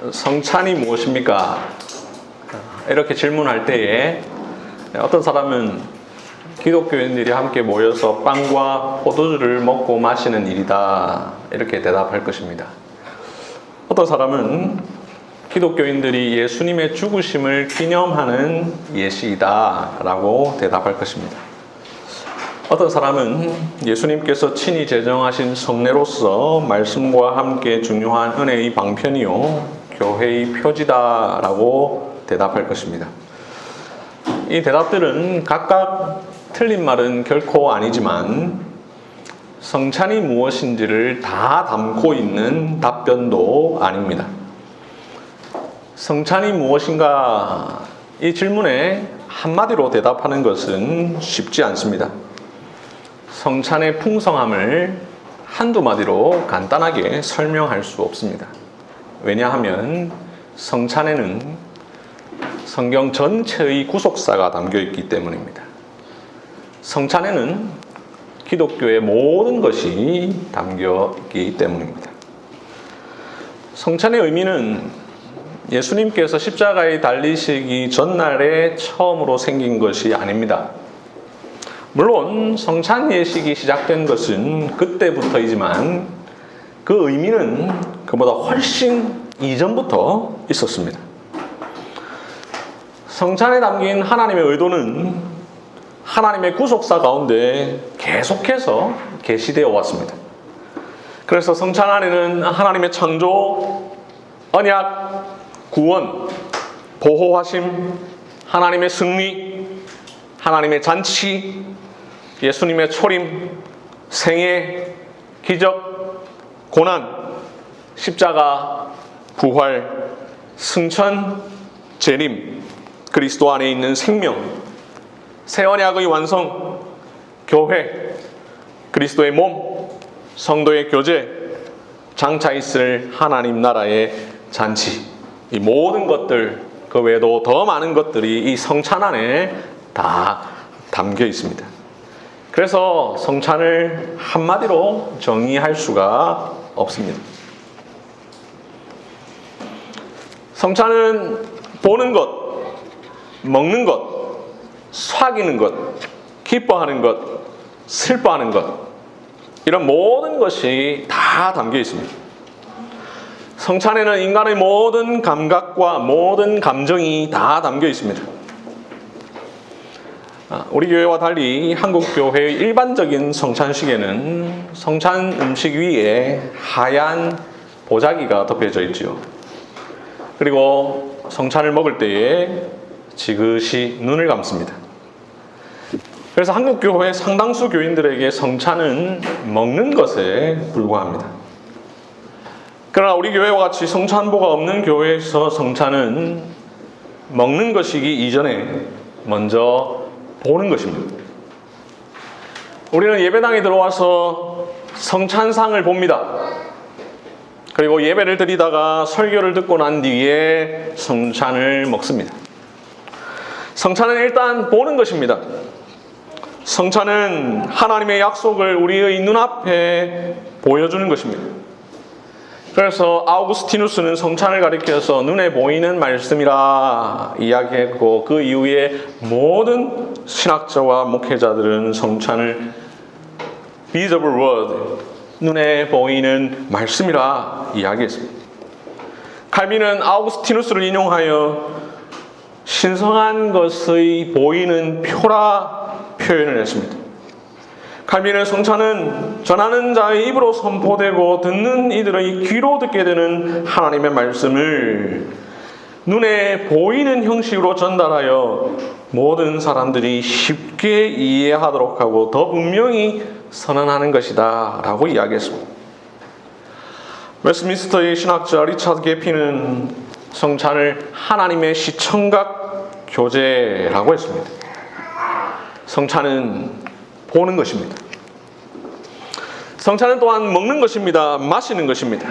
성찬이 무엇입니까? 이렇게 질문할 때에 어떤 사람은 기독교인들이 함께 모여서 빵과 포도주를 먹고 마시는 일이다, 이렇게 대답할 것입니다. 어떤 사람은 기독교인들이 예수님의 죽으심을 기념하는 예식이다 라고 대답할 것입니다. 어떤 사람은 예수님께서 친히 제정하신 성례로서 말씀과 함께 중요한 은혜의 방편이요 교회의 표지다 라고 대답할 것입니다. 이 대답들은 각각 틀린 말은 결코 아니지만 성찬이 무엇인지를 다 담고 있는 답변도 아닙니다. 성찬이 무엇인가? 이 질문에 한마디로 대답하는 것은 쉽지 않습니다. 성찬의 풍성함을 한두 마디로 간단하게 설명할 수 없습니다. 왜냐하면 성찬에는 성경 전체의 구속사가 담겨 있기 때문입니다. 성찬에는 기독교의 모든 것이 담겨 있기 때문입니다. 성찬의 의미는 예수님께서 십자가에 달리시기 전날에 처음으로 생긴 것이 아닙니다. 물론 성찬 예식이 시작된 것은 그때부터이지만 그 의미는 그보다 훨씬 이전부터 있었습니다. 성찬에 담긴 하나님의 의도는 하나님의 구속사 가운데 계속해서 계시되어 왔습니다. 그래서 성찬 안에는 하나님의 창조, 언약, 구원, 보호하심, 하나님의 승리, 하나님의 잔치, 예수님의 초림, 생애, 기적, 고난, 십자가, 부활, 승천, 재림, 그리스도 안에 있는 생명, 새 언약의 완성, 교회, 그리스도의 몸, 성도의 교제, 장차 있을 하나님 나라의 잔치, 이 모든 것들, 그 외에도 더 많은 것들이 이 성찬 안에 다 담겨 있습니다. 그래서 성찬을 한마디로 정의할 수가 없습니다. 성찬은 보는 것, 먹는 것, 사귀는 것, 기뻐하는 것, 슬퍼하는 것, 이런 모든 것이 다 담겨 있습니다. 성찬에는 인간의 모든 감각과 모든 감정이 다 담겨 있습니다. 우리 교회와 달리 한국 교회의 일반적인 성찬식에는 성찬 음식 위에 하얀 보자기가 덮여져 있지요. 그리고 성찬을 먹을 때에 지그시 눈을 감습니다. 그래서 한국 교회 상당수 교인들에게 성찬은 먹는 것에 불과합니다. 그러나 우리 교회와 같이 성찬보가 없는 교회에서 성찬은 먹는 것이기 이전에 먼저 보는 것입니다. 우리는 예배당에 들어와서 성찬상을 봅니다. 그리고 예배를 드리다가 설교를 듣고 난 뒤에 성찬을 먹습니다. 성찬은 일단 보는 것입니다. 성찬은 하나님의 약속을 우리의 눈앞에 보여주는 것입니다. 그래서 아우구스티누스는 성찬을 가리켜서 눈에 보이는 말씀이라 이야기했고, 그 이후에 모든 신학자와 목회자들은 성찬을 visible word, 눈에 보이는 말씀이라 이야기했습니다. 칼빈은 아우구스티누스를 인용하여 신성한 것의 보이는 표라 표현을 했습니다. 칼빈은 성찬은 전하는 자의 입으로 선포되고 듣는 이들의 귀로 듣게 되는 하나님의 말씀을 눈에 보이는 형식으로 전달하여 모든 사람들이 쉽게 이해하도록 하고 더 분명히 선언하는 것이다 라고 이야기했습니다. 웨스트민스터의 신학자 리차드 게피는 성찬을 하나님의 시청각 교제라고 했습니다. 성찬은 보는 것입니다. 성찬은 또한 먹는 것입니다. 마시는 것입니다.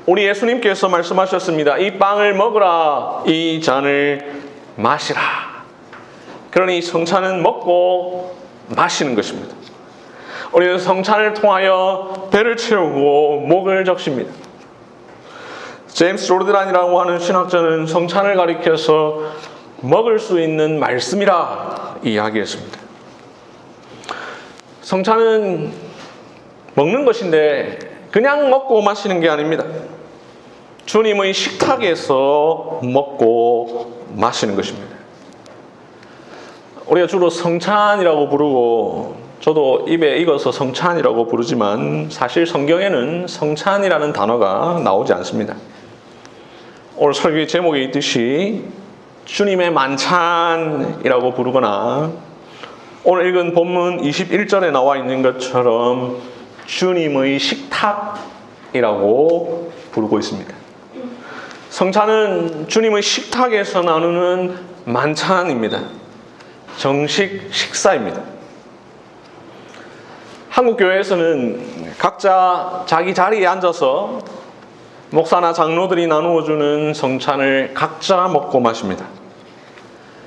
우리 예수님께서 말씀하셨습니다. 이 빵을 먹으라, 이 잔을 마시라. 그러니 성찬은 먹고 마시는 것입니다. 우리는 성찬을 통하여 배를 채우고 목을 적십니다. 제임스 조르단이라고 하는 신학자는 성찬을 가리켜서 먹을 수 있는 말씀이라 이야기했습니다. 성찬은 먹는 것인데 그냥 먹고 마시는 게 아닙니다. 주님의 식탁에서 먹고 마시는 것입니다. 우리가 주로 성찬이라고 부르고 저도 입에 익어서 성찬이라고 부르지만 사실 성경에는 성찬이라는 단어가 나오지 않습니다. 오늘 설교의 제목에 있듯이 주님의 만찬이라고 부르거나 오늘 읽은 본문 21절에 나와 있는 것처럼 주님의 식탁이라고 부르고 있습니다. 성찬은 주님의 식탁에서 나누는 만찬입니다. 정식 식사입니다. 한국 교회에서는 각자 자기 자리에 앉아서 목사나 장로들이 나누어주는 성찬을 각자 먹고 마십니다.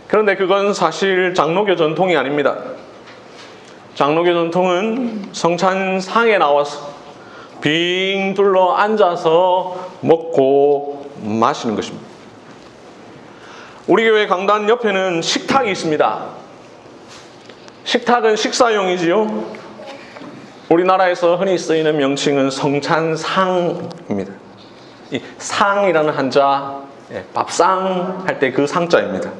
그런데 그건 사실 장로교 전통이 아닙니다. 장로교 전통은 성찬상에 나와서 빙 둘러 앉아서 먹고 마시는 것입니다. 우리 교회 강단 옆에는 식탁이 있습니다. 식탁은 식사용이지요. 우리나라에서 흔히 쓰이는 명칭은 성찬상입니다. 이 상이라는 한자, 밥상 할 때 그 상자입니다.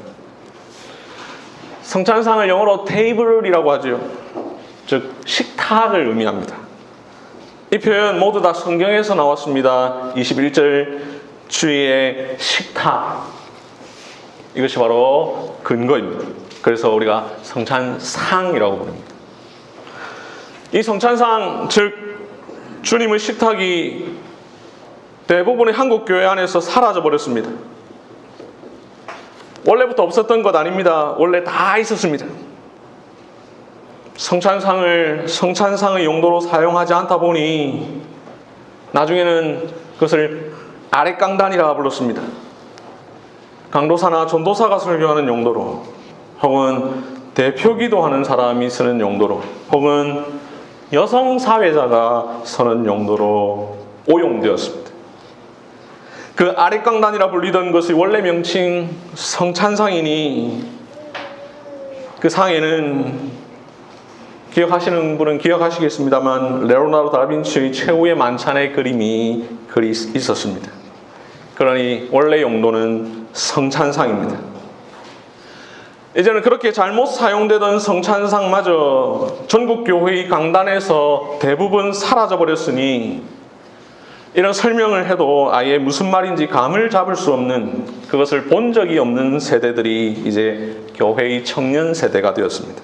성찬상을 영어로 테이블이라고 하죠. 즉 식탁을 의미합니다. 이 표현 모두 다 성경에서 나왔습니다. 21절 주의 식탁. 이것이 바로 근거입니다. 그래서 우리가 성찬상이라고 부릅니다. 이 성찬상, 즉 주님의 식탁이 대부분의 한국 교회 안에서 사라져 버렸습니다. 원래부터 없었던 것 아닙니다. 원래 다 있었습니다. 성찬상의 용도로 사용하지 않다 보니 나중에는 그것을 아랫강단이라 불렀습니다. 강도사나 전도사가 설교하는 용도로, 혹은 대표기도하는 사람이 쓰는 용도로, 혹은 여성 사회자가 서는 용도로 오용되었습니다. 그 아랫강단이라 불리던 것이 원래 명칭 성찬상이니 그 상에는 기억하시는 분은 기억하시겠습니다만 레오나르도 다빈치의 최후의 만찬의 그림이 있었습니다. 그러니 원래 용도는 성찬상입니다. 이제는 그렇게 잘못 사용되던 성찬상마저 전국 교회의 강단에서 대부분 사라져 버렸으니 이런 설명을 해도 아예 무슨 말인지 감을 잡을 수 없는, 그것을 본 적이 없는 세대들이 이제 교회의 청년 세대가 되었습니다.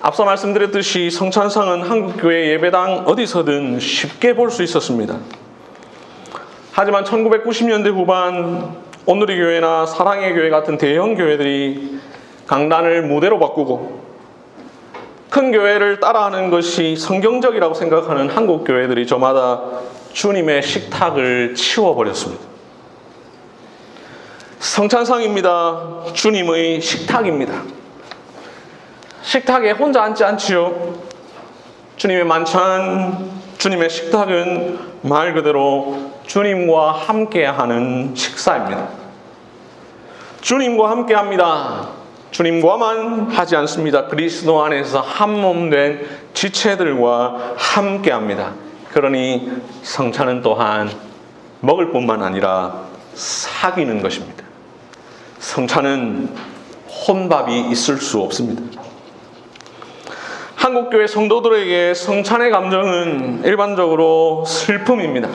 앞서 말씀드렸듯이 성찬상은 한국교회 예배당 어디서든 쉽게 볼 수 있었습니다. 하지만 1990년대 후반 오늘의 교회나 사랑의 교회 같은 대형 교회들이 강단을 무대로 바꾸고 큰 교회를 따라하는 것이 성경적이라고 생각하는 한국 교회들이 저마다 주님의 식탁을 치워버렸습니다. 성찬상입니다. 주님의 식탁입니다. 식탁에 혼자 앉지 않지요. 주님의 만찬, 주님의 식탁은 말 그대로 주님과 함께하는 식사입니다. 주님과 함께합니다. 주님과만 하지 않습니다. 그리스도 안에서 한 몸 된 지체들과 함께합니다. 그러니 성찬은 또한 먹을 뿐만 아니라 사귀는 것입니다. 성찬은 혼밥이 있을 수 없습니다. 한국교회 성도들에게 성찬의 감정은 일반적으로 슬픔입니다.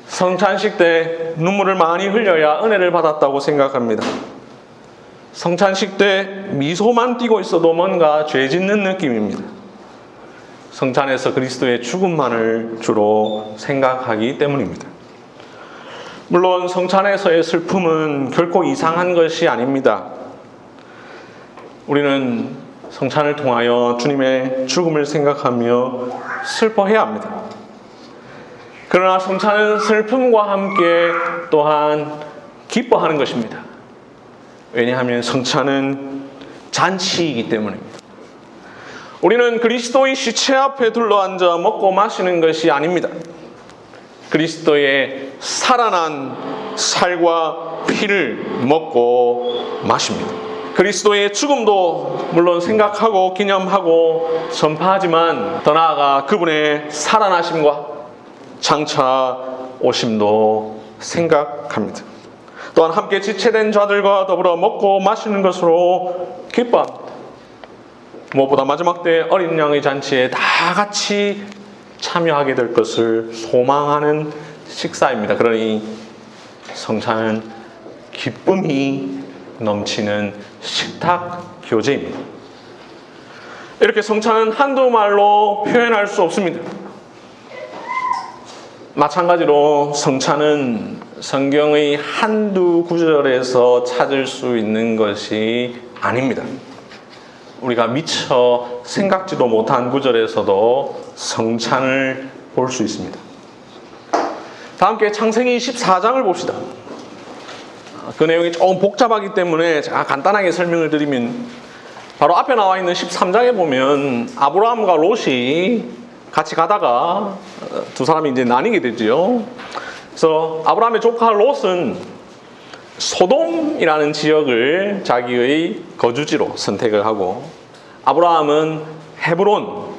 성찬식 때 눈물을 많이 흘려야 은혜를 받았다고 생각합니다. 성찬식 때 미소만 띠고 있어도 뭔가 죄 짓는 느낌입니다. 성찬에서 그리스도의 죽음만을 주로 생각하기 때문입니다. 물론 성찬에서의 슬픔은 결코 이상한 것이 아닙니다. 우리는 성찬을 통하여 주님의 죽음을 생각하며 슬퍼해야 합니다. 그러나 성찬은 슬픔과 함께 또한 기뻐하는 것입니다. 왜냐하면 성찬은 잔치이기 때문입니다. 우리는 그리스도의 시체 앞에 둘러앉아 먹고 마시는 것이 아닙니다. 그리스도의 살아난 살과 피를 먹고 마십니다. 그리스도의 죽음도 물론 생각하고 기념하고 전파하지만 더 나아가 그분의 살아나심과 장차 오심도 생각합니다. 또한 함께 지체된 자들과 더불어 먹고 마시는 것으로 기뻐합니다. 무엇보다 마지막 때 어린 양의 잔치에 다 같이 참여하게 될 것을 소망하는 식사입니다. 그러니 성찬은 기쁨이 넘치는 식탁 교제입니다. 이렇게 성찬은 한두 말로 표현할 수 없습니다. 마찬가지로 성찬은 성경의 한두 구절에서 찾을 수 있는 것이 아닙니다. 우리가 미처 생각지도 못한 구절에서도 성찬을 볼 수 있습니다. 다 함께 창세기 14장을 봅시다. 그 내용이 조금 복잡하기 때문에 제가 간단하게 설명을 드리면 바로 앞에 나와 있는 13장에 보면 아브라함과 롯이 같이 가다가 두 사람이 이제 나뉘게 되죠. 그래서 아브라함의 조카 롯은 소돔이라는 지역을 자기의 거주지로 선택을 하고 아브라함은 헤브론,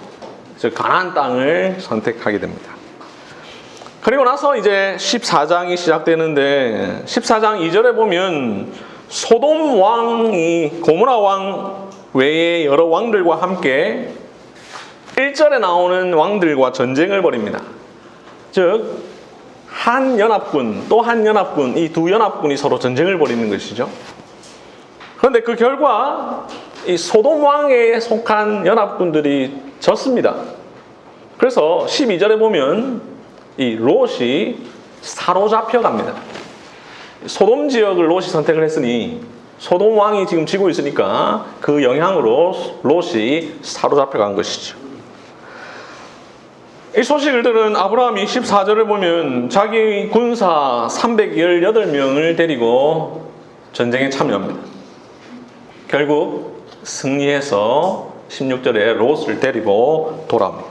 즉 가나안 땅을 선택하게 됩니다. 그리고 나서 이제 14장이 시작되는데 14장 2절에 보면 소돔 왕이 고모라 왕 외에 여러 왕들과 함께 1절에 나오는 왕들과 전쟁을 벌입니다. 즉 한 연합군 또 한 연합군, 이 두 연합군이 서로 전쟁을 벌이는 것이죠. 그런데 그 결과 이 소돔 왕에 속한 연합군들이 졌습니다. 그래서 12절에 보면 이 롯이 사로잡혀 갑니다. 소돔 지역을 롯이 선택을 했으니 소돔 왕이 지금 지고 있으니까 그 영향으로 롯이 사로잡혀 간 것이죠. 이 소식을 들은 아브라함이 14절을 보면 자기 군사 318명을 데리고 전쟁에 참여합니다. 결국 승리해서 16절에 롯을 데리고 돌아옵니다.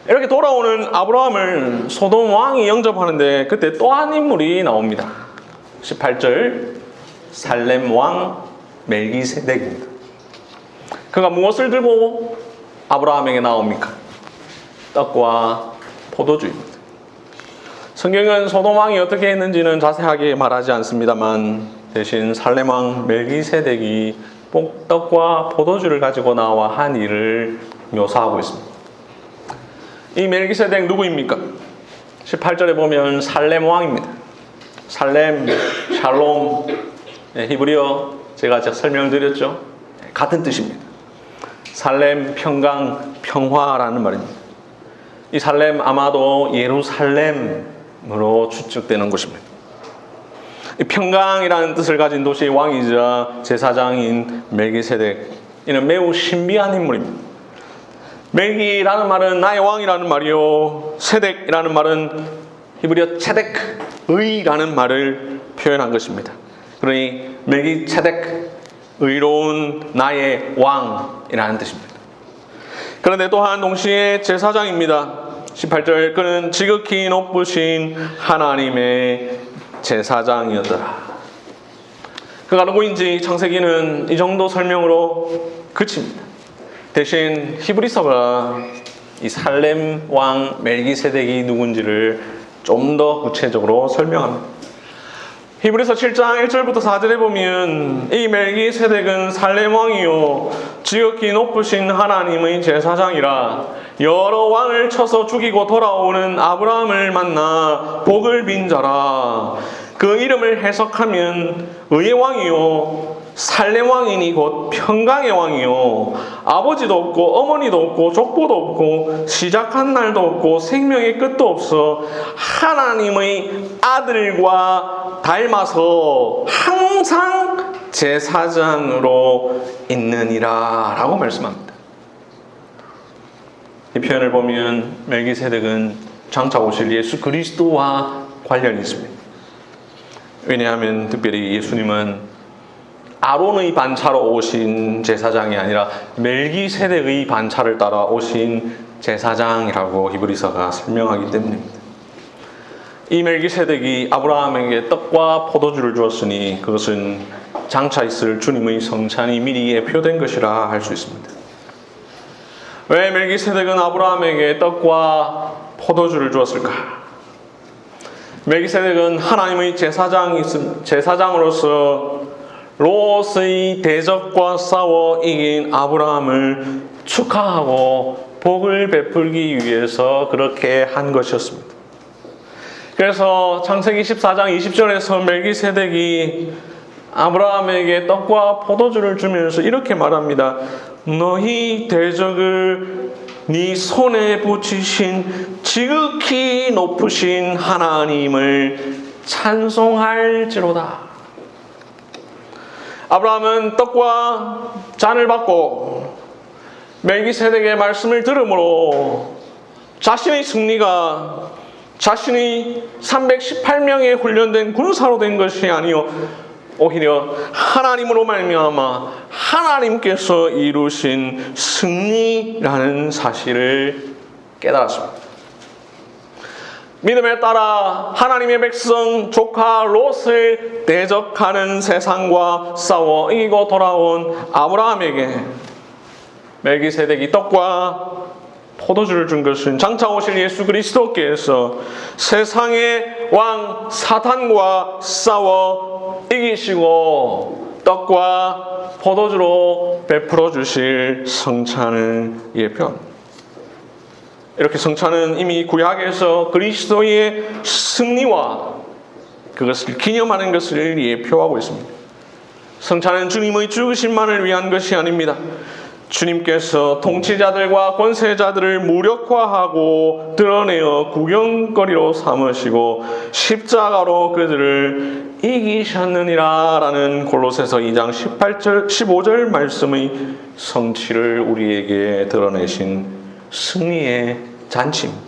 이렇게 돌아오는 아브라함을 소돔 왕이 영접하는데 그때 또 한 인물이 나옵니다. 18절 살렘 왕 멜기세덱입니다. 그가 무엇을 들고 아브라함에게 나옵니까? 떡과 포도주입니다. 성경은 소돔 왕이 어떻게 했는지는 자세하게 말하지 않습니다만 대신 살렘 왕 멜기세덱이 떡과 포도주를 가지고 나와 한 일을 묘사하고 있습니다. 이 멜기세덱 누구입니까? 18절에 보면 살렘 왕입니다. 살렘, 샬롬, 히브리어 제가 설명드렸죠. 같은 뜻입니다. 살렘, 평강, 평화라는 말입니다. 이 살렘 아마도 예루살렘으로 추측되는 곳입니다. 이 평강이라는 뜻을 가진 도시의 왕이자 제사장인 멜기세덱, 이는 매우 신비한 인물입니다. 멜기라는 말은 나의 왕이라는 말이요, 세덱이라는 말은 히브리어 체덱, 의라는 말을 표현한 것입니다. 그러니 멜기세덱, 의로운 나의 왕이라는 뜻입니다. 그런데 또한 동시에 제사장입니다. 18절 그는 지극히 높으신 하나님의 제사장이었더라. 그가 누구인지 창세기는 이 정도 설명으로 그칩니다. 대신 히브리서가 이 살렘 왕 멜기세덱이 누군지를 좀 더 구체적으로 설명합니다. 히브리서 7장 1절부터 4절에 보면 이 멜기세덱은 살렘 왕이요 지극히 높으신 하나님의 제사장이라 여러 왕을 쳐서 죽이고 돌아오는 아브라함을 만나 복을 빈 자라. 그 이름을 해석하면 의의 왕이요 살렘 왕이니 곧 평강의 왕이요 아버지도 없고 어머니도 없고 족보도 없고 시작한 날도 없고 생명의 끝도 없어 하나님의 아들과 닮아서 항상 제사장으로 있느니라 라고 말씀합니다. 이 표현을 보면 멜기세덱은 장차 오실 예수 그리스도와 관련이 있습니다. 왜냐하면 특별히 예수님은 아론의 반차로 오신 제사장이 아니라 멜기세덱의 반차를 따라 오신 제사장이라고 히브리서가 설명하기 때문입니다. 이 멜기세덱이 아브라함에게 떡과 포도주를 주었으니 그것은 장차 있을 주님의 성찬이 미리 예표된 것이라 할 수 있습니다. 왜 멜기세덱은 아브라함에게 떡과 포도주를 주었을까? 멜기세덱은 하나님의 제사장으로서 롯의 대적과 싸워 이긴 아브라함을 축하하고 복을 베풀기 위해서 그렇게 한 것이었습니다. 그래서 창세기 14장 20절에서 멜기세덱이 아브라함에게 떡과 포도주를 주면서 이렇게 말합니다. 너희 대적을 네 손에 붙이신 지극히 높으신 하나님을 찬송할지로다. 아브라함은 떡과 잔을 받고 멜기세덱의 말씀을 들음으로 자신의 승리가 자신이 318명의 훈련된 군사로 된 것이 아니요 오히려 하나님으로 말미암아 하나님께서 이루신 승리라는 사실을 깨달았습니다. 믿음에 따라 하나님의 백성 조카 롯을 대적하는 세상과 싸워 이기고 돌아온 아브라함에게 멜기세덱이 떡과 포도주를 준 것은 장차 오실 예수 그리스도께서 세상의 왕 사탄과 싸워 이기시고 떡과 포도주로 베풀어 주실 성찬을 예표합니다. 이렇게 성찬은 이미 구약에서 그리스도의 승리와 그것을 기념하는 것을 예표하고 있습니다. 성찬은 주님의 죽으심만을 위한 것이 아닙니다. 주님께서 통치자들과 권세자들을 무력화하고 드러내어 구경거리로 삼으시고 십자가로 그들을 이기셨느니라 라는 골로새서 2장 15절 말씀의 성취를 우리에게 드러내신 승리의 잔치입니다.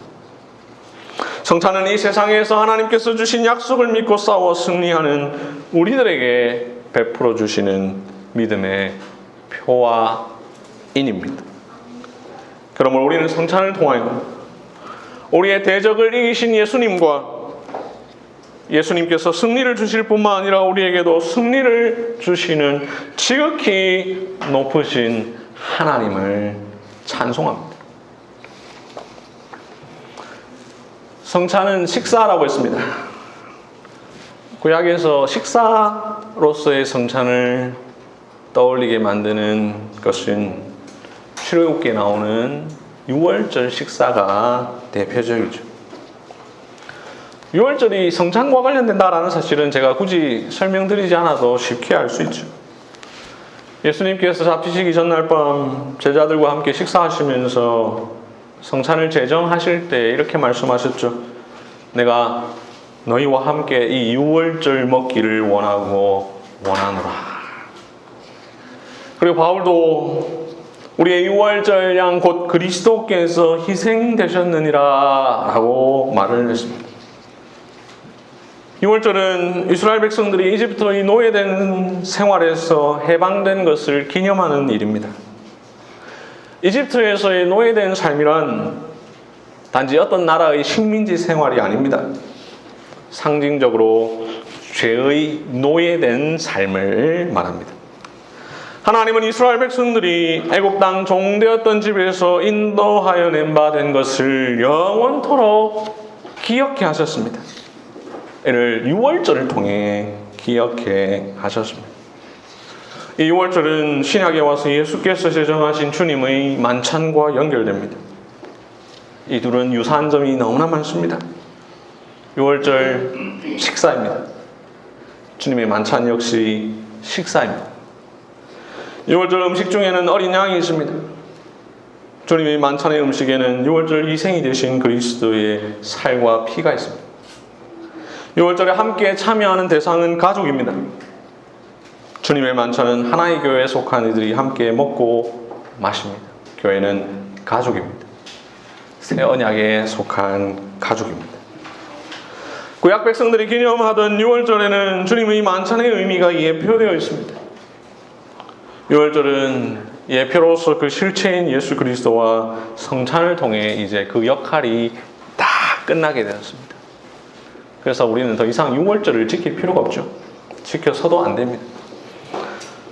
성찬은 이 세상에서 하나님께서 주신 약속을 믿고 싸워 승리하는 우리들에게 베풀어 주시는 믿음의 표와 인입니다. 그러므로 우리는 성찬을 통하여 우리의 대적을 이기신 예수님과 예수님께서 승리를 주실 뿐만 아니라 우리에게도 승리를 주시는 지극히 높으신 하나님을 찬송합니다. 성찬은 식사라고 했습니다. 구약에서 식사로서의 성찬을 떠올리게 만드는 것은 출애굽기에 나오는 유월절 식사가 대표적이죠. 유월절이 성찬과 관련된다라는 사실은 제가 굳이 설명드리지 않아도 쉽게 알 수 있죠. 예수님께서 잡히시기 전날 밤 제자들과 함께 식사하시면서 성찬을 제정하실 때 이렇게 말씀하셨죠. 내가 너희와 함께 이 유월절 먹기를 원하노라. 그리고 바울도 우리의 유월절 양 곧 그리스도께서 희생되셨느니라 라고 말을 했습니다. 유월절은 이스라엘 백성들이 이집트의 노예된 생활에서 해방된 것을 기념하는 일입니다. 이집트에서의 노예된 삶이란 단지 어떤 나라의 식민지 생활이 아닙니다. 상징적으로 죄의 노예된 삶을 말합니다. 하나님은 이스라엘 백성들이 애굽 땅 종되었던 집에서 인도하여 낸 바 된 것을 영원토록 기억해 하셨습니다. 이를 유월절을 통해 기억해 하셨습니다. 이 유월절은 신약에 와서 예수께서 제정하신 주님의 만찬과 연결됩니다. 이 둘은 유사한 점이 너무나 많습니다. 유월절 식사입니다. 주님의 만찬 역시 식사입니다. 유월절 음식 중에는 어린 양이 있습니다. 주님의 만찬의 음식에는 유월절 희생이 되신 그리스도의 살과 피가 있습니다. 유월절에 함께 참여하는 대상은 가족입니다. 주님의 만찬은 하나의 교회에 속한 이들이 함께 먹고 마십니다. 교회는 가족입니다. 새 언약에 속한 가족입니다. 구약 백성들이 기념하던 유월절에는 주님의 만찬의 의미가 예표되어 있습니다. 유월절은 예표로서 그 실체인 예수 그리스도와 성찬을 통해 이제 그 역할이 다 끝나게 되었습니다. 그래서 우리는 더 이상 유월절을 지킬 필요가 없죠. 지켜서도 안 됩니다.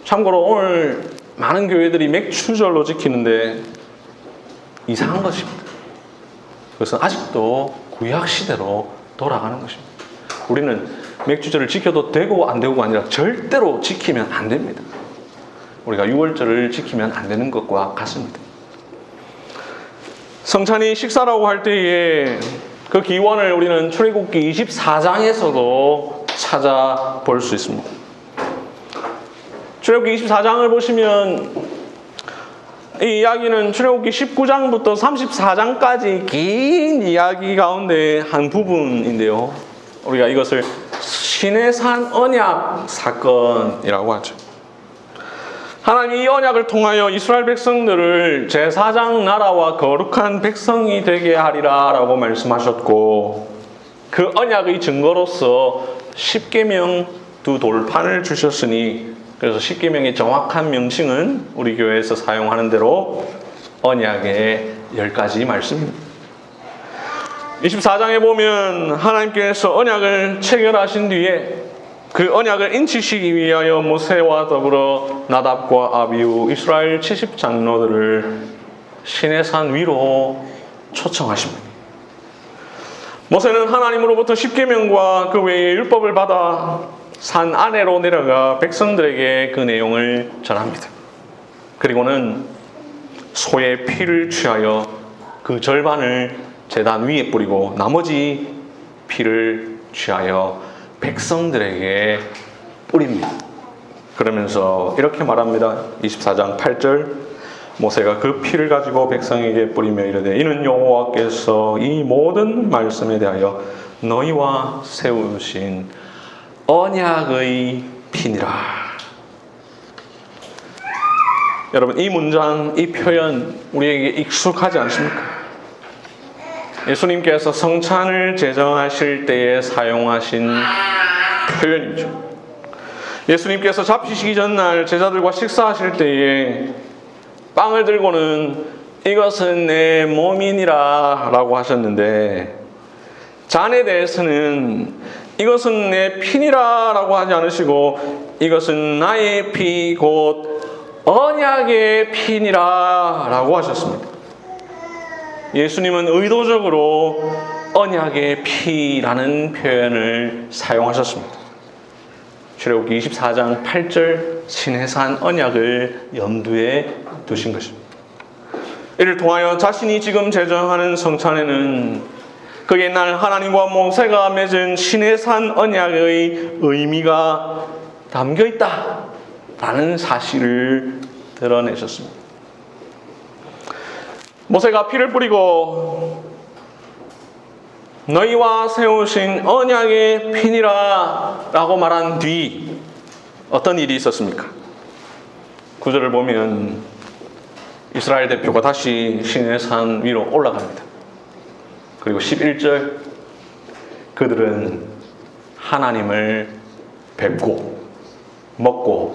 참고로 오늘 많은 교회들이 맥주절로 지키는데 이상한 것입니다. 그것은 아직도 구약시대로 돌아가는 것입니다. 우리는 맥주절을 지켜도 되고 안 되고가 아니라 절대로 지키면 안 됩니다. 우리가 유월절을 지키면 안 되는 것과 같습니다. 성찬이 식사라고 할 때에 그 기원을 우리는 출애굽기 24장에서도 찾아볼 수 있습니다. 출애굽기 24장을 보시면 이 이야기는 출애굽기 19장부터 34장까지 긴 이야기 가운데 한 부분인데요. 우리가 이것을 시내산 언약 사건이라고 하죠. 하나님이 이 언약을 통하여 이스라엘 백성들을 제사장 나라와 거룩한 백성이 되게 하리라 라고 말씀하셨고, 그 언약의 증거로서 십계명 두 돌판을 주셨으니, 그래서 십계명의 정확한 명칭은 우리 교회에서 사용하는 대로 언약의 10가지 말씀입니다. 24장에 보면 하나님께서 언약을 체결하신 뒤에 그 언약을 인치시기 위하여 모세와 더불어 나답과 아비후 이스라엘 70장로들을 시내산 위로 초청하십니다. 모세는 하나님으로부터 십계명과 그 외의 율법을 받아 산 아래로 내려가 백성들에게 그 내용을 전합니다. 그리고는 소의 피를 취하여 그 절반을 제단 위에 뿌리고 나머지 피를 취하여 백성들에게 뿌립니다. 그러면서 이렇게 말합니다. 24장 8절, 모세가 그 피를 가지고 백성에게 뿌리며 이르되 이는 여호와께서 이 모든 말씀에 대하여 너희와 세우신 언약의 피니라. 여러분, 이 문장, 이 표현 우리에게 익숙하지 않습니까? 예수님께서 성찬을 제정하실 때에 사용하신 표현이죠. 예수님께서 잡히시기 전날 제자들과 식사하실 때에 빵을 들고는 이것은 내 몸이니라 라고 하셨는데, 잔에 대해서는 이것은 내 피니라 라고 하지 않으시고 이것은 나의 피 곧 언약의 피니라 라고 하셨습니다. 예수님은 의도적으로 언약의 피라는 표현을 사용하셨습니다. 출애굽기 24장 8절 시내산 언약을 염두에 두신 것입니다. 이를 통하여 자신이 지금 제정하는 성찬에는 그 옛날 하나님과 모세가 맺은 시내산 언약의 의미가 담겨 있다라는 사실을 드러내셨습니다. 모세가 피를 뿌리고 너희와 세우신 언약의 피니라 라고 말한 뒤 어떤 일이 있었습니까? 9절을 보면 이스라엘 대표가 다시 시내산 위로 올라갑니다. 그리고 11절, 그들은 하나님을 뵙고 먹고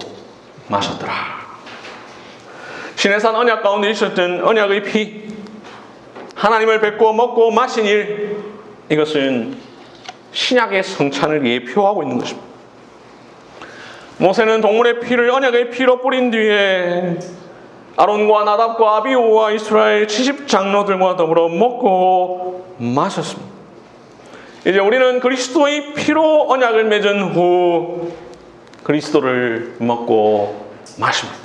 마셨더라. 시내산 언약 가운데 있었던 언약의 피, 하나님을 뵙고 먹고 마신 일, 이것은 신약의 성찬을 예표하고 있는 것입니다. 모세는 동물의 피를 언약의 피로 뿌린 뒤에 아론과 나답과 아비후와 이스라엘 70장로들과 더불어 먹고 마셨습니다. 이제 우리는 그리스도의 피로 언약을 맺은 후 그리스도를 먹고 마십니다.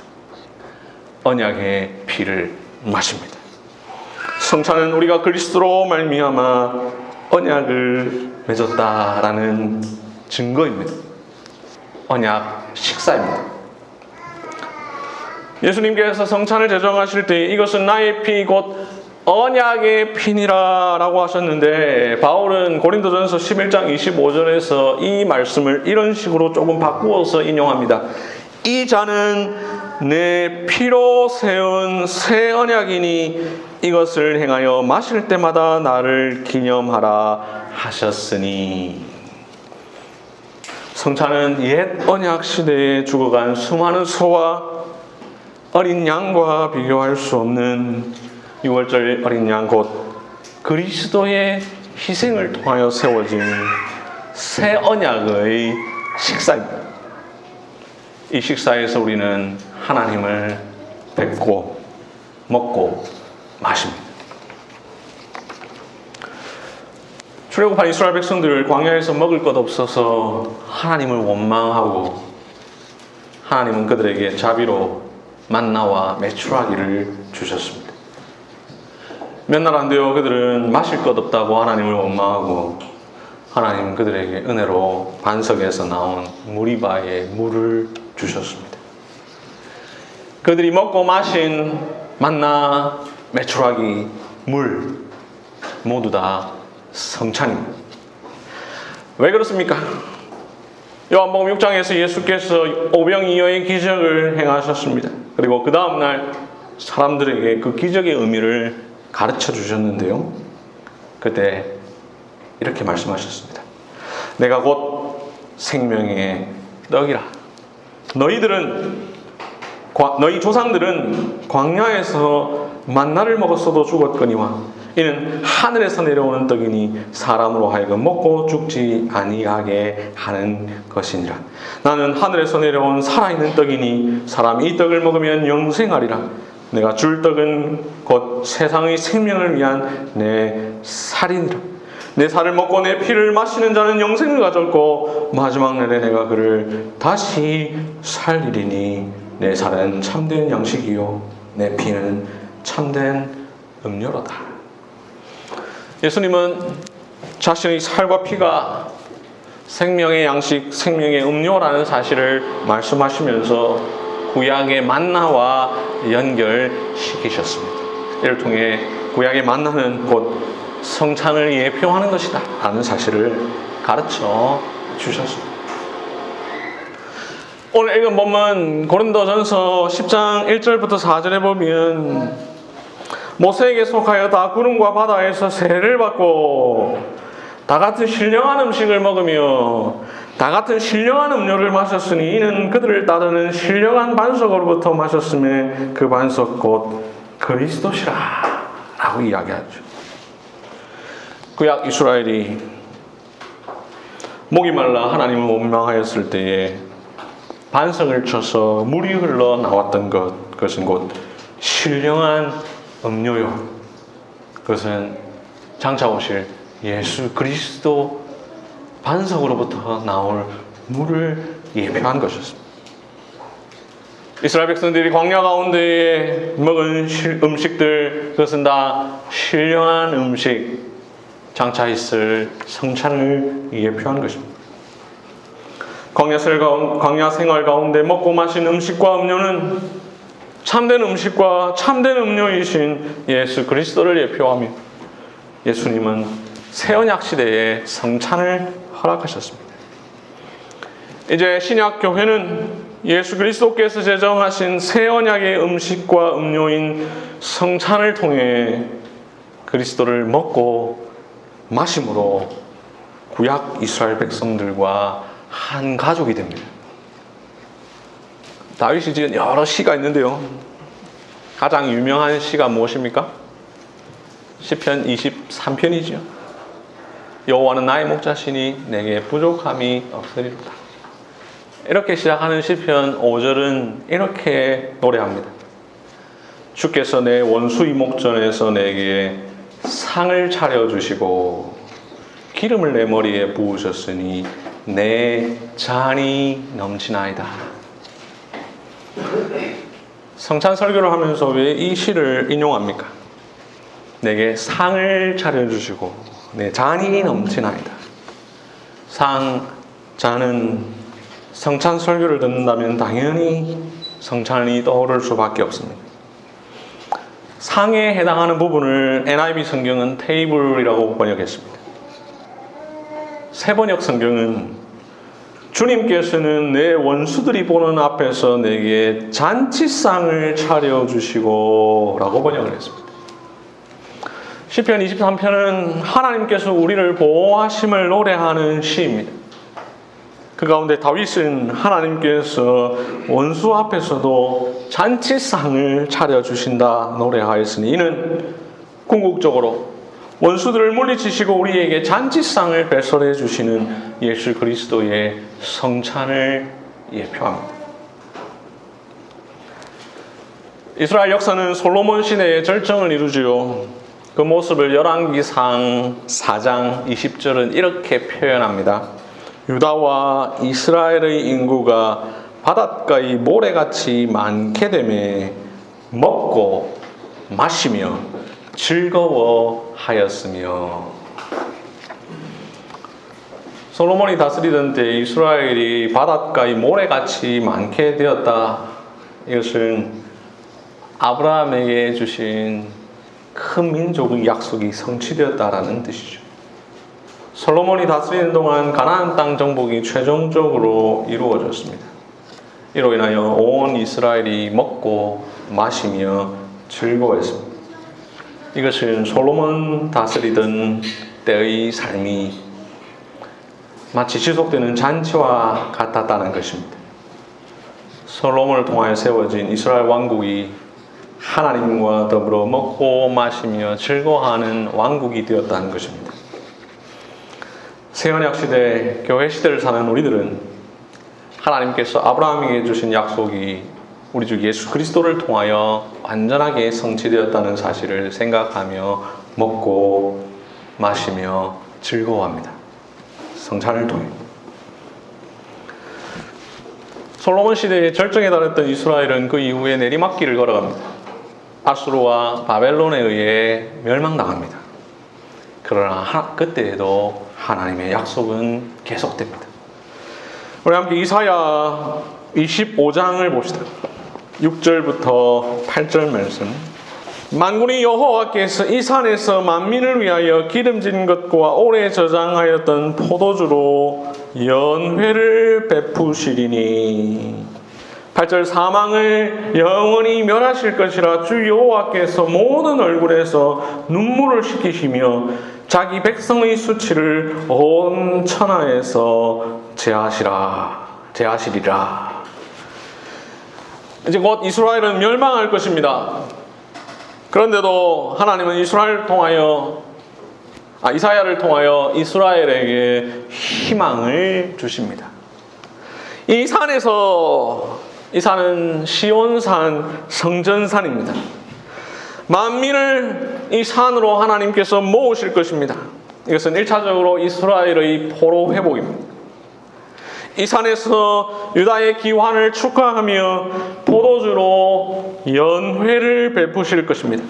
언약의 피를 마십니다. 성찬은 우리가 그리스도로 말미암아 언약을 맺었다라는 증거입니다. 언약 식사입니다. 예수님께서 성찬을 제정하실 때 이것은 나의 피 곧 언약의 피니라 라고 하셨는데, 바울은 고린도전서 11장 25절에서 이 말씀을 이런 식으로 조금 바꾸어서 인용합니다. 이 잔은 내 피로 세운 새 언약이니 이것을 행하여 마실 때마다 나를 기념하라 하셨으니. 성찬은 옛 언약 시대에 죽어간 수많은 소와 어린 양과 비교할 수 없는 유월절 어린 양 곧 그리스도의 희생을 통하여 세워진 새 언약의 식사입니다. 이 식사에서 우리는 하나님을 뵙고 먹고 마십니다. 출애굽한 이스라엘 백성들 광야에서 먹을 것 없어서 하나님을 원망하고 하나님은 그들에게 자비로 만나와 메추라기를 주셨습니다. 몇 날 안 되어 그들은 마실 것 없다고 하나님을 원망하고 하나님은 그들에게 은혜로 반석에서 나온 무리바의 물을 주셨습니다. 그들이 먹고 마신 만나, 메추라기, 물 모두 다 성찬입니다. 왜 그렇습니까? 요한복음 6장에서 예수께서 오병이어의 기적을 행하셨습니다. 그리고 그 다음날 사람들에게 그 기적의 의미를 가르쳐 주셨는데요. 그때 이렇게 말씀하셨습니다. 내가 곧 생명의 떡이라. 너희 조상들은 광야에서 만나를 먹었어도 죽었거니와 이는 하늘에서 내려오는 떡이니 사람으로 하여금 먹고 죽지 아니하게 하는 것이니라. 나는 하늘에서 내려온 살아있는 떡이니 사람이 이 떡을 먹으면 영생하리라. 내가 줄 떡은 곧 세상의 생명을 위한 내 살이니라. 내 살을 먹고 내 피를 마시는 자는 영생을 가졌고 마지막 날에 내가 그를 다시 살리리니 내 살은 참된 양식이요 내 피는 참된 음료로다. 예수님은 자신의 살과 피가 생명의 양식, 생명의 음료라는 사실을 말씀하시면서 구약의 만나와 연결시키셨습니다. 이를 통해 구약의 만나는 곧 성찬을 예표하는 것이다 라는 사실을 가르쳐 주셨습니다. 오늘 읽은 본문 고린도전서 10장 1절부터 4절에 보면 모세에게 속하여 다 구름과 바다에서 세례를 받고 다 같은 신령한 음식을 먹으며 다 같은 신령한 음료를 마셨으니 이는 그들을 따르는 신령한 반석으로부터 마셨음에 그 반석 곧 그리스도시라 라고 이야기하죠. 구약 이스라엘이 목이 말라 하나님을 원망하였을 때에 반석을 쳐서 물이 흘러 나왔던 그것은 곧 신령한 음료요. 그것은 장차 오실 예수 그리스도 반석으로부터 나올 물을 예표한 것이었습니다. 이스라엘 백성들이 광야 가운데 먹은 음식들, 그것은 다 신령한 음식, 장차 있을 성찬을 예표한 것입니다. 광야 생활 가운데 먹고 마신 음식과 음료는 참된 음식과 참된 음료이신 예수 그리스도를 예표하며 예수님은 새 언약 시대에 성찬을 허락하셨습니다. 이제 신약 교회는 예수 그리스도께서 제정하신 새 언약의 음식과 음료인 성찬을 통해 그리스도를 먹고 마심으로 구약 이스라엘 백성들과 한 가족이 됩니다. 다윗이 지은 여러 시가 있는데요. 가장 유명한 시가 무엇입니까? 시편 23편이죠. 여호와는 나의 목자시니 내게 부족함이 없으리로다. 이렇게 시작하는 시편 5절은 이렇게 노래합니다. 주께서 내 원수 이목전에서 내게 상을 차려주시고 기름을 내 머리에 부으셨으니 내 잔이 넘치나이다. 성찬 설교를 하면서 왜 이 시를 인용합니까? 내게 상을 차려주시고 내 잔이 넘치나이다. 상, 잔은 성찬 설교를 듣는다면 당연히 성찬이 떠오를 수밖에 없습니다. 상에 해당하는 부분을 NIV 성경은 테이블이라고 번역했습니다. 새번역 성경은 주님께서는 내 원수들이 보는 앞에서 내게 잔치상을 차려주시고 라고 번역을 했습니다. 시편 23편은 하나님께서 우리를 보호하심을 노래하는 시입니다. 그 가운데 다윗은 하나님께서 원수 앞에서도 잔치상을 차려주신다 노래하였으니 이는 궁극적으로 원수들을 물리치시고 우리에게 잔치상을 배설해 주시는 예수 그리스도의 성찬을 예표합니다. 이스라엘 역사는 솔로몬 시대의 절정을 이루지요. 그 모습을 열왕기상 4장 20절은 이렇게 표현합니다. 유다와 이스라엘의 인구가 바닷가의 모래같이 많게 되매 먹고 마시며 즐거워하였으며. 솔로몬이 다스리던 때 이스라엘이 바닷가의 모래같이 많게 되었다. 이것은 아브라함에게 주신 큰 민족의 약속이 성취되었다라는 뜻이죠. 솔로몬이 다스리는 동안 가나안 땅 정복이 최종적으로 이루어졌습니다. 이로 인하여 온 이스라엘이 먹고 마시며 즐거워했습니다. 이것은 솔로몬 다스리던 때의 삶이 마치 지속되는 잔치와 같았다는 것입니다. 솔로몬을 통하여 세워진 이스라엘 왕국이 하나님과 더불어 먹고 마시며 즐거워하는 왕국이 되었다는 것입니다. 새언약 시대, 교회 시대를 사는 우리들은 하나님께서 아브라함에게 주신 약속이 우리 주 예수 그리스도를 통하여 완전하게 성취되었다는 사실을 생각하며 먹고 마시며 즐거워합니다. 성찬을 통해. 솔로몬 시대의 절정에 달했던 이스라엘은 그 이후에 내리막길을 걸어갑니다. 아수르와 바벨론에 의해 멸망당합니다. 그러나 그때에도 하나님의 약속은 계속됩니다. 우리 함께 이사야 25장을 봅시다. 6절부터 8절 말씀. 만군의 여호와께서 이 산에서 만민을 위하여 기름진 것과 오래 저장하였던 포도주로 연회를 베푸시리니 8절 사망을 영원히 멸하실 것이라 주 여호와께서 모든 얼굴에서 눈물을 씻기시며 자기 백성의 수치를 온 천하에서 제하시리라. 이제 곧 이스라엘은 멸망할 것입니다. 그런데도 하나님은 이사야를 통하여 이스라엘에게 희망을 주십니다. 이 산은 시온산 성전산입니다. 만민을 이 산으로 하나님께서 모으실 것입니다. 이것은 1차적으로 이스라엘의 포로 회복입니다. 이 산에서 유다의 기환을 축하하며 포도주로 연회를 베푸실 것입니다.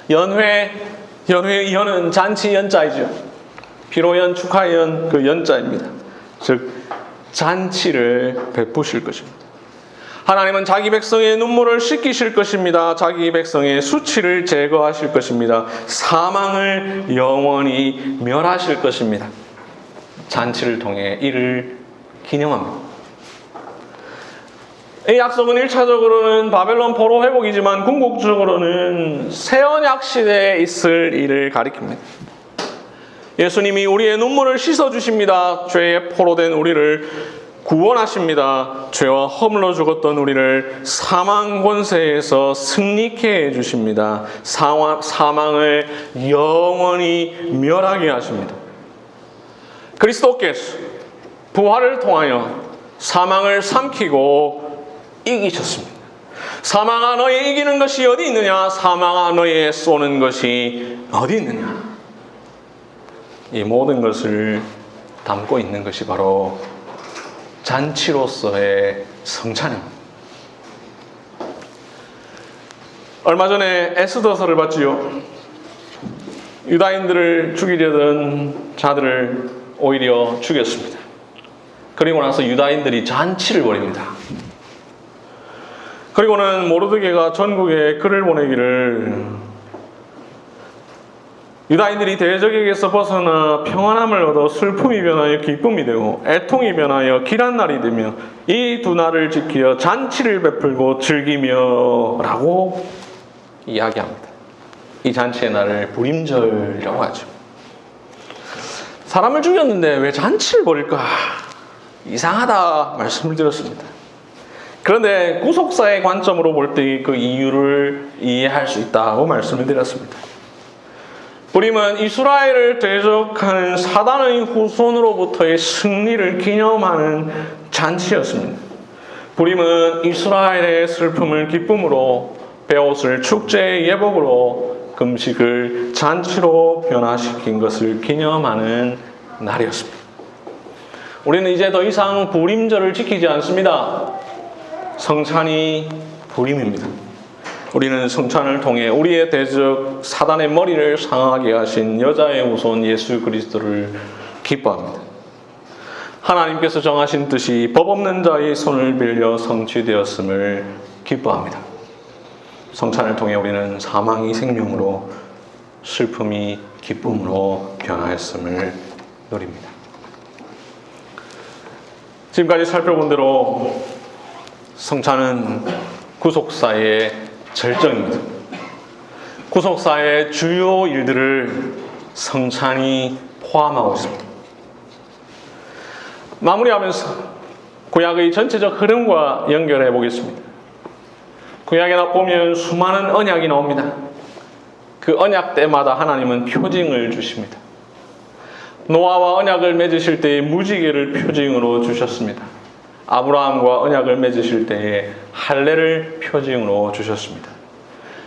연회의 연은 잔치 연자이죠. 피로연, 축하연 그 연자입니다. 즉 잔치를 베푸실 것입니다. 하나님은 자기 백성의 눈물을 씻기실 것입니다. 자기 백성의 수치를 제거하실 것입니다. 사망을 영원히 멸하실 것입니다. 잔치를 통해 이를 기념합니다. 이 약속은 1차적으로는 바벨론 포로 회복이지만 궁극적으로는 새언약 시대에 있을 일을 가리킵니다. 예수님이 우리의 눈물을 씻어주십니다. 죄에 포로된 우리를 구원하십니다. 죄와 허물로 죽었던 우리를 사망 권세에서 승리케 해주십니다. 사망을 영원히 멸하게 하십니다. 그리스도께서 부활을 통하여 사망을 삼키고 이기셨습니다. 사망아 너의 이기는 것이 어디 있느냐? 사망아 너의 쏘는 것이 어디 있느냐? 이 모든 것을 담고 있는 것이 바로 잔치로서의 성찬입니다. 얼마 전에 에스더서를 봤지요. 유다인들을 죽이려던 자들을 오히려 죽였습니다. 그리고 나서 유다인들이 잔치를 벌입니다. 그리고는 모르드게가 전국에 글을 보내기를 유다인들이 대적에게서 벗어나 평안함을 얻어 슬픔이 변하여 기쁨이 되고 애통이 변하여 길한 날이 되며 이 두 날을 지키어 잔치를 베풀고 즐기며 라고 이야기합니다. 이 잔치의 날을 불임절이라고 하죠. 사람을 죽였는데 왜 잔치를 벌일까? 이상하다 말씀을 드렸습니다. 그런데 구속사의 관점으로 볼 때 그 이유를 이해할 수 있다고 말씀을 드렸습니다. 부림은 이스라엘을 대적하는 사단의 후손으로부터의 승리를 기념하는 잔치였습니다. 부림은 이스라엘의 슬픔을 기쁨으로, 베옷을 축제의 예복으로, 금식을 잔치로 변화시킨 것을 기념하는 날이었습니다. 우리는 이제 더 이상 부림절을 지키지 않습니다. 성찬이 부림입니다. 우리는 성찬을 통해 우리의 대적 사단의 머리를 상하게 하신 여자의 후손 예수 그리스도를 기뻐합니다. 하나님께서 정하신 뜻이 법 없는 자의 손을 빌려 성취되었음을 기뻐합니다. 성찬을 통해 우리는 사망이 생명으로, 슬픔이 기쁨으로 변화했음을 누립니다. 지금까지 살펴본 대로 성찬은 구속사의 절정입니다. 구속사의 주요 일들을 성찬이 포함하고 있습니다. 마무리하면서 구약의 전체적 흐름과 연결해 보겠습니다. 구약에 보면 수많은 언약이 나옵니다. 그 언약 때마다 하나님은 표징을 주십니다. 노아와 언약을 맺으실 때에 무지개를 표징으로 주셨습니다. 아브라함과 언약을 맺으실 때에 할례를 표징으로 주셨습니다.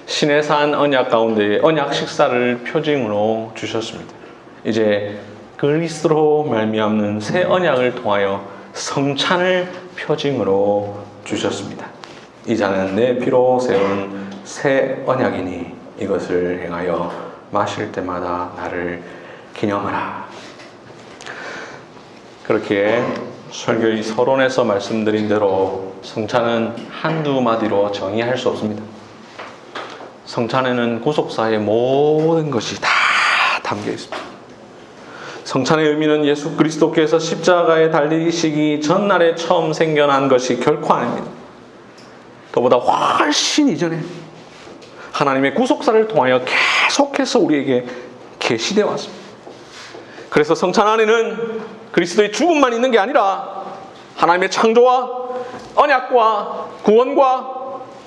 시내산 언약 가운데 언약 식사를 표징으로 주셨습니다. 이제 그리스도로 말미암는 새 언약을 통하여 성찬을 표징으로 주셨습니다. 이 잔은 내 피로 세운 새 언약이니 이것을 행하여 마실 때마다 나를 기념하라. 그렇게 설교의 서론에서 말씀드린 대로 성찬은 한두 마디로 정의할 수 없습니다. 성찬에는 구속사의 모든 것이 다 담겨 있습니다. 성찬의 의미는 예수 그리스도께서 십자가에 달리시기 전날에 처음 생겨난 것이 결코 아닙니다. 그보다 훨씬 이전에 하나님의 구속사를 통하여 계속해서 우리에게 계시되어 왔습니다. 그래서 성찬 안에는 그리스도의 죽음만 있는 게 아니라 하나님의 창조와 언약과 구원과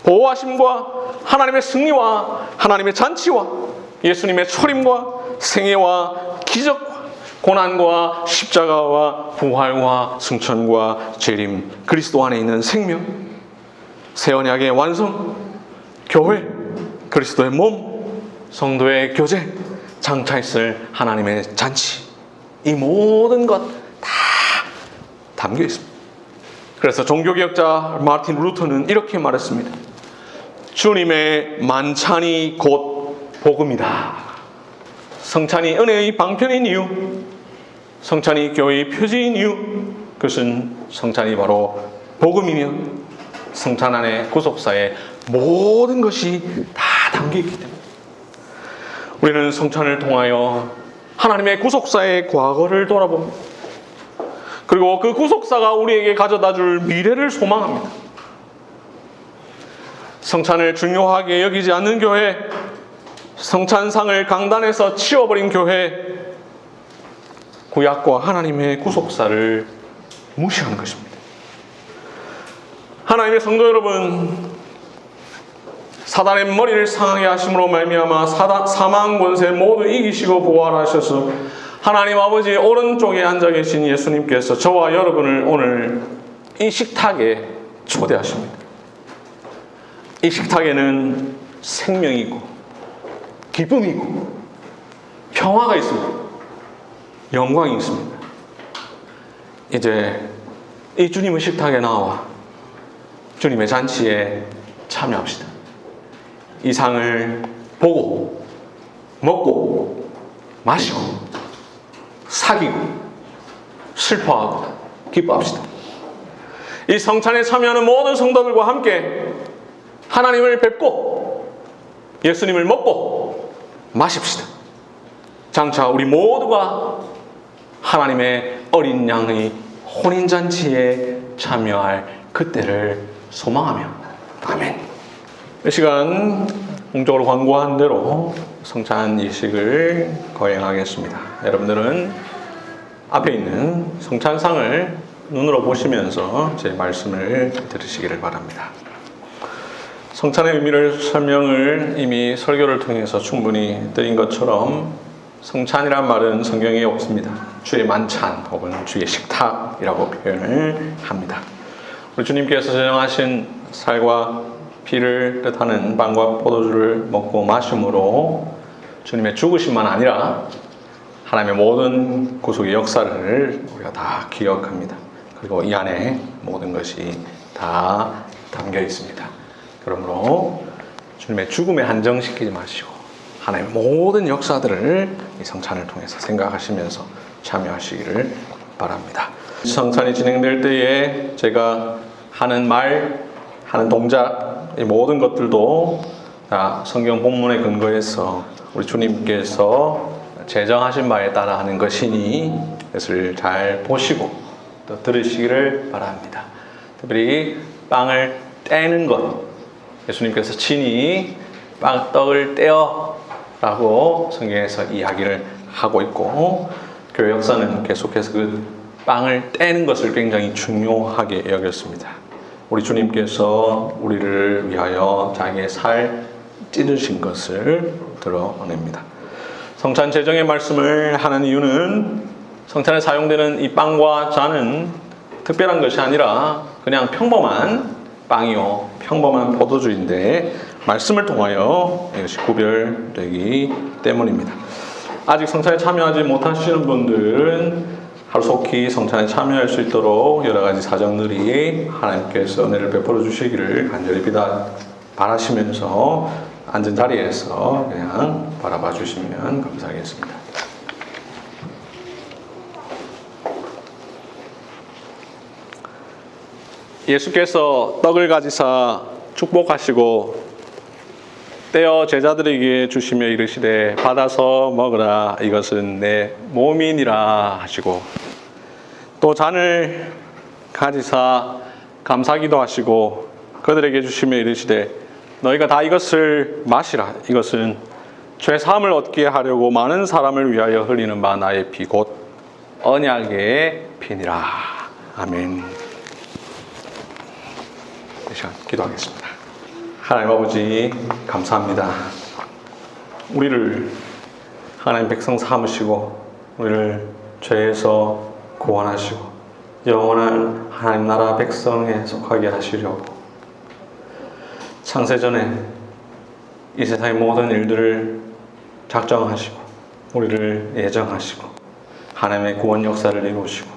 보호하심과 하나님의 승리와 하나님의 잔치와 예수님의 초림과 생애와 기적과 고난과 십자가와 부활과 승천과 재림, 그리스도 안에 있는 생명, 새 언약의 완성, 교회, 그리스도의 몸, 성도의 교제, 장차 있을 하나님의 잔치, 이 모든 것 다 담겨 있습니다. 그래서 종교개혁자 마틴 루터는 이렇게 말했습니다. 주님의 만찬이 곧 복음이다. 성찬이 은혜의 방편인 이유, 성찬이 교회의 표지인 이유, 그것은 성찬이 바로 복음이며 성찬 안에 구속사의 모든 것이 다 담겨 있기 때문에 우리는 성찬을 통하여 하나님의 구속사의 과거를 돌아봅니다. 그리고 그 구속사가 우리에게 가져다 줄 미래를 소망합니다. 성찬을 중요하게 여기지 않는 교회, 성찬상을 강단에서 치워버린 교회, 구약과 하나님의 구속사를 무시하는 것입니다. 하나님의 성도 여러분, 사단의 머리를 상하게 하심으로 말미암아 사망 권세 모두 이기시고 부활하셔서 하나님 아버지 오른쪽에 앉아 계신 예수님께서 저와 여러분을 오늘 이 식탁에 초대하십니다. 이 식탁에는 생명이 있고 기쁨이 있고 평화가 있습니다. 영광이 있습니다. 이제 이 주님의 식탁에 나와 주님의 잔치에 참여합시다. 이 상을 보고 먹고 마시고 사귀고 슬퍼하고 기뻐합시다. 이 성찬에 참여하는 모든 성도들과 함께 하나님을 뵙고 예수님을 먹고 마십시다. 장차 우리 모두가 하나님의 어린 양의 혼인잔치에 참여할 그때를 소망하며 아멘. 이 시간 공적으로 광고한 대로 성찬 예식을 거행하겠습니다. 여러분들은 앞에 있는 성찬상을 눈으로 보시면서 제 말씀을 들으시기를 바랍니다. 성찬의 의미를 설명을 이미 설교를 통해서 충분히 드린 것처럼 성찬이란 말은 성경에 없습니다. 주의 만찬 혹은 주의 식탁이라고 표현을 합니다. 우리 주님께서 제정하신 살과 피를 뜻하는 빵과 포도주를 먹고 마심으로 주님의 죽으심만 아니라 하나님의 모든 구속의 역사를 우리가 다 기억합니다. 그리고 이 안에 모든 것이 다 담겨 있습니다. 그러므로 주님의 죽음에 한정시키지 마시고 하나님의 모든 역사들을 이 성찬을 통해서 생각하시면서 참여하시기를 바랍니다. 성찬이 진행될 때에 제가 하는 말, 하는 동작, 이 모든 것들도 다 성경 본문에 근거해서 우리 주님께서 제정하신 바에 따라 하는 것이니 이것을 잘 보시고 또 들으시기를 바랍니다. 특별히 빵을 떼는 것, 예수님께서 친히 떡을 떼어 라고 성경에서 이야기를 하고 있고, 교회 역사는 계속해서 그 빵을 떼는 것을 굉장히 중요하게 여겼습니다. 우리 주님께서 우리를 위하여 자기의 살 찢으신 것을 드러냅니다. 성찬 제정의 말씀을 하는 이유는 성찬에 사용되는 이 빵과 잔은 특별한 것이 아니라 그냥 평범한 빵이요, 평범한 포도주인데 말씀을 통하여 이것이 구별되기 때문입니다. 아직 성찬에 참여하지 못하시는 분들은 하루속히 성찬에 참여할 수 있도록 여러 가지 사정들이 하나님께서 은혜를 베풀어 주시기를 간절히 바라시면서 앉은 자리에서 그냥 바라봐 주시면 감사하겠습니다. 예수께서 떡을 가지사 축복하시고 떼어 제자들에게 주시며 이르시되 받아서 먹으라, 이것은 내 몸이니라 하시고, 또 잔을 가지사 감사기도 하시고 그들에게 주시며 이르시되 너희가 다 이것을 마시라, 이것은 죄 사함을 얻게 하려고 많은 사람을 위하여 흘리는 바 나의 피 곧 언약의 피니라. 아멘. 이 시간 기도하겠습니다. 하나님 아버지, 감사합니다. 우리를 하나님 백성 삼으시고 우리를 죄에서 구원하시고 영원한 하나님 나라 백성에 속하게 하시려고 창세전에 이 세상의 모든 일들을 작정하시고 우리를 예정하시고 하나님의 구원 역사를 이루시고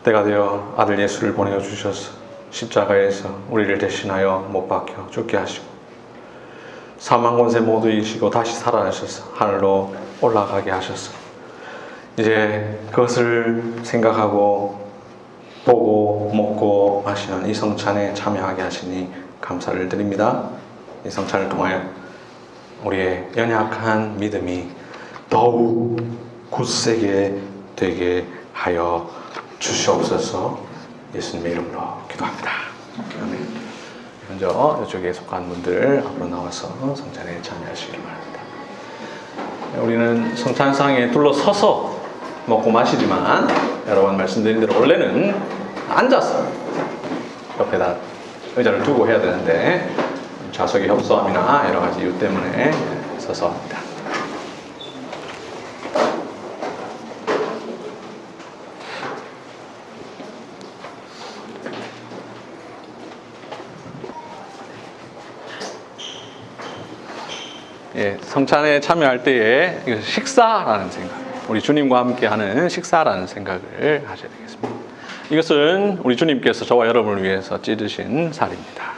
때가 되어 아들 예수를 보내어 주셔서 십자가에서 우리를 대신하여 못 박혀 죽게 하시고 사망 권세 모두 이기시고 다시 살아나셔서 하늘로 올라가게 하셔서 이제 그것을 생각하고 보고 먹고 마시는 이 성찬에 참여하게 하시니 감사를 드립니다. 이 성찬을 통하여 우리의 연약한 믿음이 더욱 굳세게 되게 하여 주시옵소서. 예수님의 이름으로 기도합니다. 아멘. 먼저 이쪽에 속한 분들 앞으로 나와서 성찬에 참여하시기 바랍니다. 우리는 성찬상에 둘러서서 먹고 마시지만 여러 번 말씀드린 대로 원래는 앉아서 옆에다 의자를 두고 해야 되는데 좌석의 협소함이나 여러 가지 이유 때문에 서서 합니다. 예, 성찬에 참여할 때에 식사라는 생각, 우리 주님과 함께 하는 식사라는 생각을 하셔야 되겠습니다. 이것은 우리 주님께서 저와 여러분을 위해서 찢으신 살입니다.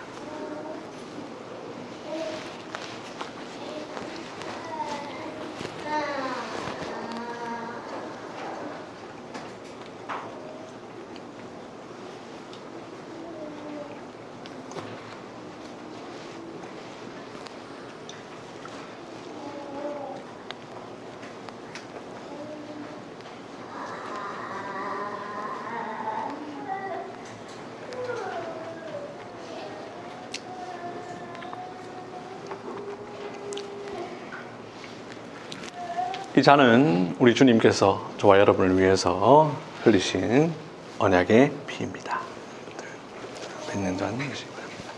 이 잔은 우리 주님께서 저와 여러분을 위해서 흘리신 언약의 피입니다. 뱉는 잔 드시기 바랍니다.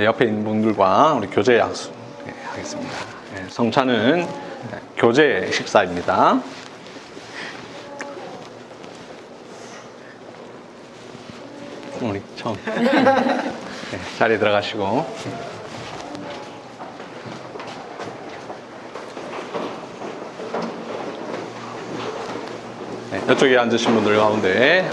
옆에 있는 분들과 우리 교제 약속 하겠습니다. 성찬은 교제 식사입니다. 우리 처음 자리에 들어가시고 이쪽에 앉으신 분들 가운데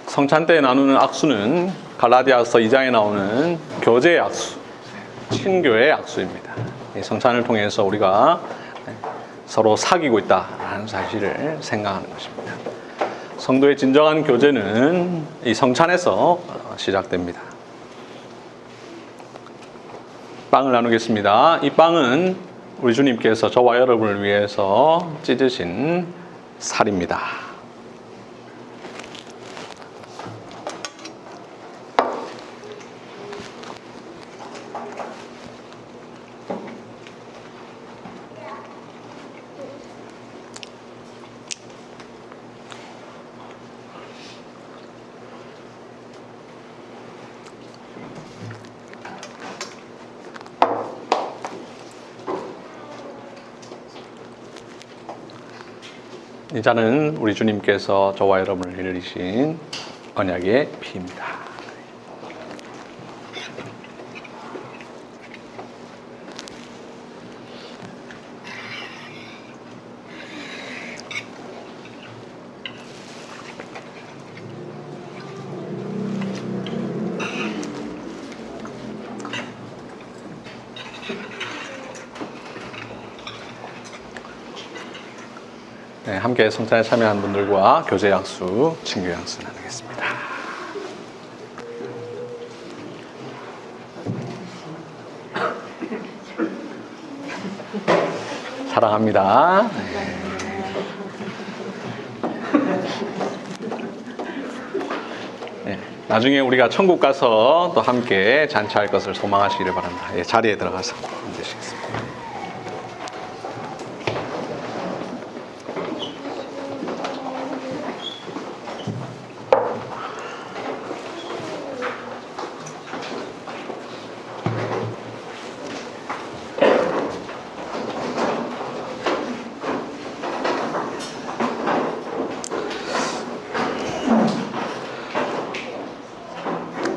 성찬 때 나누는 악수는 갈라디아서 2장에 나오는 교제의 악수, 친교의 악수입니다. 성찬을 통해서 우리가 서로 사귀고 있다는 사실을 생각하는 것입니다. 성도의 진정한 교제는 이 성찬에서 시작됩니다. 빵을 나누겠습니다. 이 빵은 우리 주님께서 저와 여러분을 위해서 찢으신 살입니다. 이 잔은 우리 주님께서 저와 여러분을 흘리신 언약의 피입니다. 네, 함께 성찬에 참여한 분들과 교제 약수, 친교 약수 나누겠습니다. 사랑합니다. 네, 나중에 우리가 천국 가서 또 함께 잔치할 것을 소망하시기를 바랍니다. 예, 자리에 들어가서 앉으시겠습니다.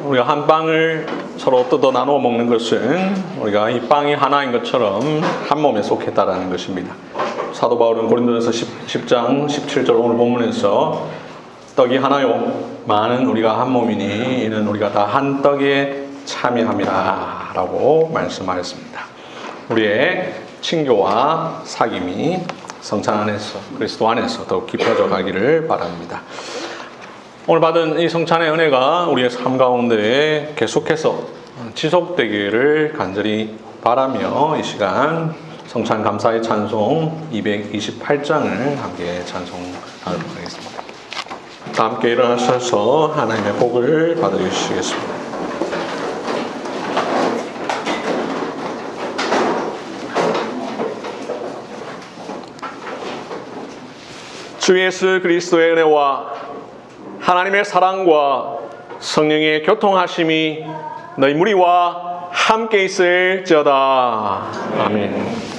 우리가 한 빵을 서로 뜯어 나누어 먹는 것은 우리가 이 빵이 하나인 것처럼 한 몸에 속했다라는 것입니다. 사도 바울은 고린도전서 10장 17절 오늘 본문에서 떡이 하나요 많은 우리가 한 몸이니 이는 우리가 다 한 떡에 참여함이라 라고 말씀하였습니다. 우리의 친교와 사귐이 성찬 안에서 그리스도 안에서 더욱 깊어져 가기를 바랍니다. 오늘 받은 이 성찬의 은혜가 우리의 삶 가운데 계속해서 지속되기를 간절히 바라며 이 시간 성찬 감사의 찬송 228장을 함께 찬송하도록 하겠습니다. 다 함께 일어나셔서 하나님의 복을 받아주시겠습니다. 주 예수 그리스도의 은혜와 하나님의 사랑과 성령의 교통하심이 너희 무리와 함께 있을지어다. 아멘.